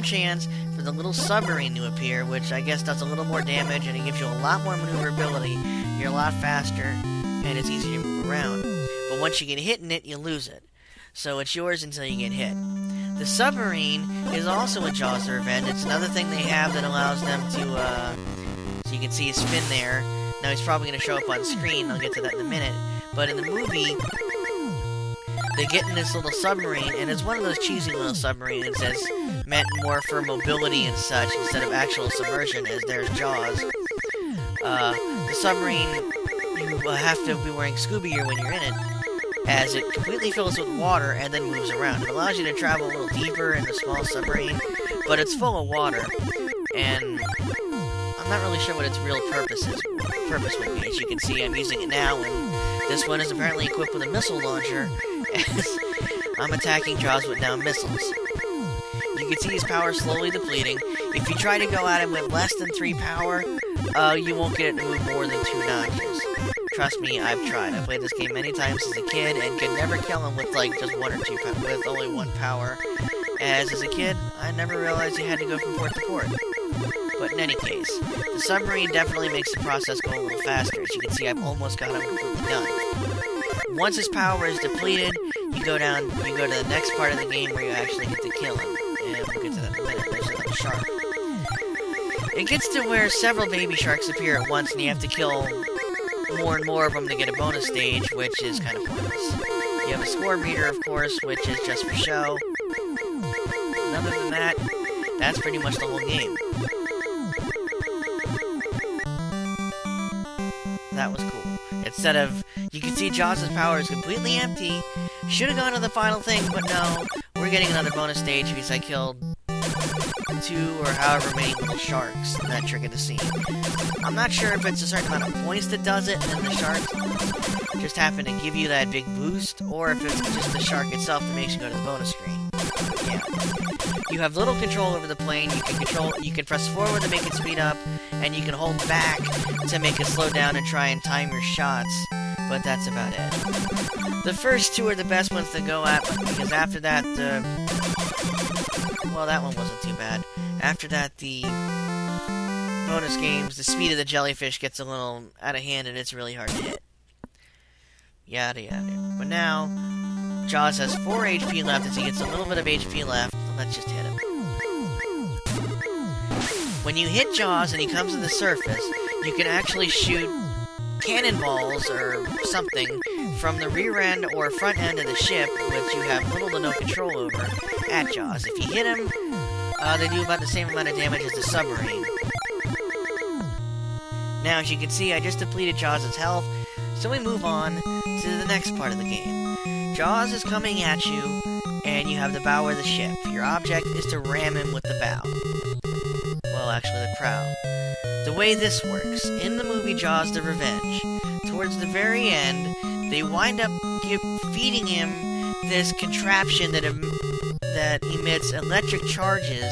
chance for the little submarine to appear, which I guess does a little more damage, and it gives you a lot more maneuverability. You're a lot faster, and it's easier to move around. But once you get hit in it, you lose it. So it's yours until you get hit. The submarine is also a Jaws the Revenge. It's another thing they have that allows them to, so you can see his fin there. Now he's probably going to show up on screen, I'll get to that in a minute. But in the movie, they get in this little submarine, and it's one of those cheesy little submarines that's meant more for mobility and such, instead of actual submersion, as there's Jaws. The submarine, you have to be wearing scuba gear when you're in it, as it completely fills with water and then moves around. It allows you to travel a little deeper in the small submarine, but it's full of water, and I'm not really sure what its real purpose would be. As you can see, I'm using it now, and this one is apparently equipped with a missile launcher, as I'm attacking Jaws with now missiles. You can see his power slowly depleting. If you try to go at him with less than 3 power, you won't get it to move more than 2 notches. Trust me, I've tried. I played this game many times as a kid and could never kill him with like just 1 or 2 power, with only 1 power. As a kid, I never realized you had to go from port to port. But in any case, the submarine definitely makes the process go a little faster. As you can see, I've almost got him completely done. Once his power is depleted, you go to the next part of the game where you actually get to kill him. And we'll get to that in a minute. There's another shark. It gets to where several baby sharks appear at once, and you have to kill more and more of them to get a bonus stage, which is kind of pointless. You have a score meter, of course, which is just for show. And other than that, that's pretty much the whole game. That was cool. Instead of, you can see Jaws' power is completely empty. Should have gone to the final thing, but no. We're getting another bonus stage because I killed 2 or however many little sharks in that trick of the scene. I'm not sure if it's a certain amount of points that does it, and then the sharks just happen to give you that big boost, or if it's just the shark itself that makes you go to the bonus screen. Yeah. You have little control over the plane. You can press forward to make it speed up, and you can hold back to make it slow down and try and time your shots, but that's about it. The first 2 are the best ones to go at, because after that, well, that one wasn't too bad. After that, the bonus games, the speed of the jellyfish gets a little out of hand, and it's really hard to hit. Yada yada. But now, Jaws has 4 HP left. As he gets a little bit of HP left, let's just hit him. When you hit Jaws and he comes to the surface, you can actually shoot cannonballs or something from the rear end or front end of the ship, which you have little to no control over, at Jaws. If you hit him, they do about the same amount of damage as the submarine. Now, as you can see, I just depleted Jaws' health, so we move on to the next part of the game. Jaws is coming at you, and you have the bow of the ship. Your object is to ram him with the bow. Well, actually, the prow. The way this works, in the movie Jaws the Revenge, towards the very end, they wind up feeding him this contraption that emits electric charges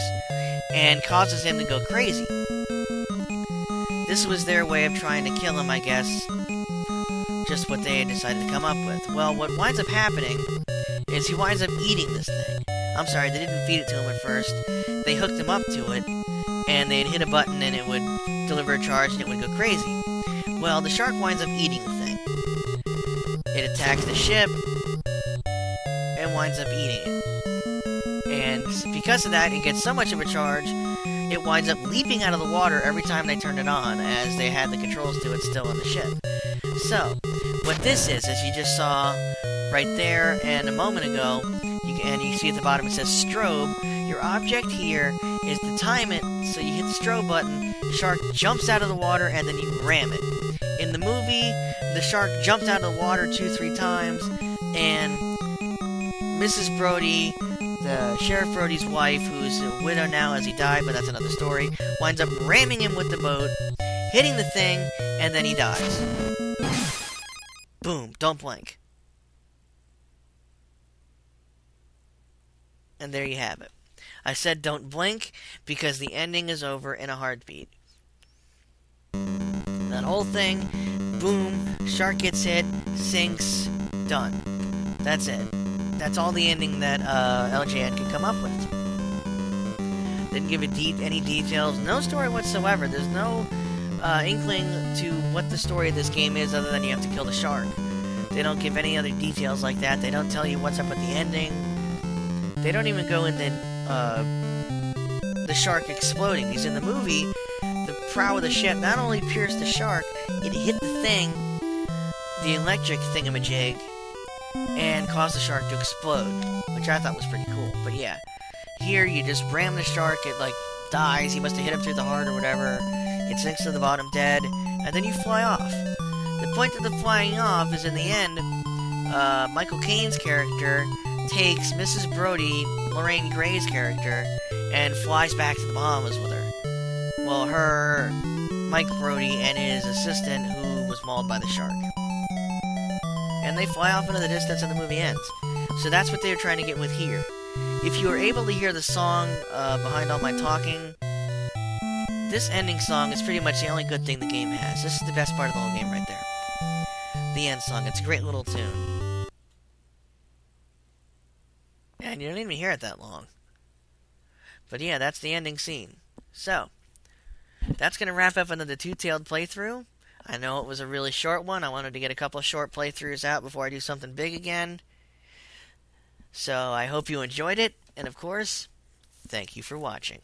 and causes him to go crazy. This was their way of trying to kill him, I guess. Just what they had decided to come up with. Well, what winds up happening is he winds up eating this thing. I'm sorry, they didn't feed it to him at first. They hooked him up to it, and they'd hit a button and it would deliver a charge and it would go crazy. Well, the shark winds up eating the thing. It attacks the ship and winds up eating it. And because of that, it gets so much of a charge, it winds up leaping out of the water every time they turn it on, as they had the controls to it still on the ship. So, what this is, as you just saw right there and a moment ago, and you see at the bottom it says strobe. Your object here is to time it, so you hit the strobe button, the shark jumps out of the water, and then you ram it. In the movie, the shark jumped out of the water 2-3 times, and Mrs. Brody, the Sheriff Brody's wife, who's a widow now as he died, but that's another story, winds up ramming him with the boat, hitting the thing, and then he dies. Boom, don't blink. And there you have it. I said don't blink because the ending is over in a heartbeat. That whole thing, boom, shark gets hit, sinks, done. That's it. That's all the ending that LJN could come up with. Didn't give it any details. No story whatsoever. There's no inkling to what the story of this game is other than you have to kill the shark. They don't give any other details like that. They don't tell you what's up with the ending. They don't even go into the shark exploding. Because in the movie, the prow of the ship not only pierced the shark, it hit the thing, the electric thingamajig, and caused the shark to explode, which I thought was pretty cool. But yeah, here you just ram the shark, it like dies, you must have hit him through the heart or whatever, it sinks to the bottom dead, and then you fly off. The point of the flying off is in the end, Michael Caine's character takes Mrs. Brody, Lorraine Gray's character, and flies back to the Bahamas with her. Well, her, Mike Brody, and his assistant who was mauled by the shark. And they fly off into the distance and the movie ends. So that's what they were trying to get with here. If you were able to hear the song behind all my talking, this ending song is pretty much the only good thing the game has. This is the best part of the whole game right there. The end song. It's a great little tune. And you don't even hear it that long. But yeah, that's the ending scene. So, that's going to wrap up another two-tailed playthrough. I know it was a really short one. I wanted to get a couple of short playthroughs out before I do something big again. So I hope you enjoyed it. And of course, thank you for watching.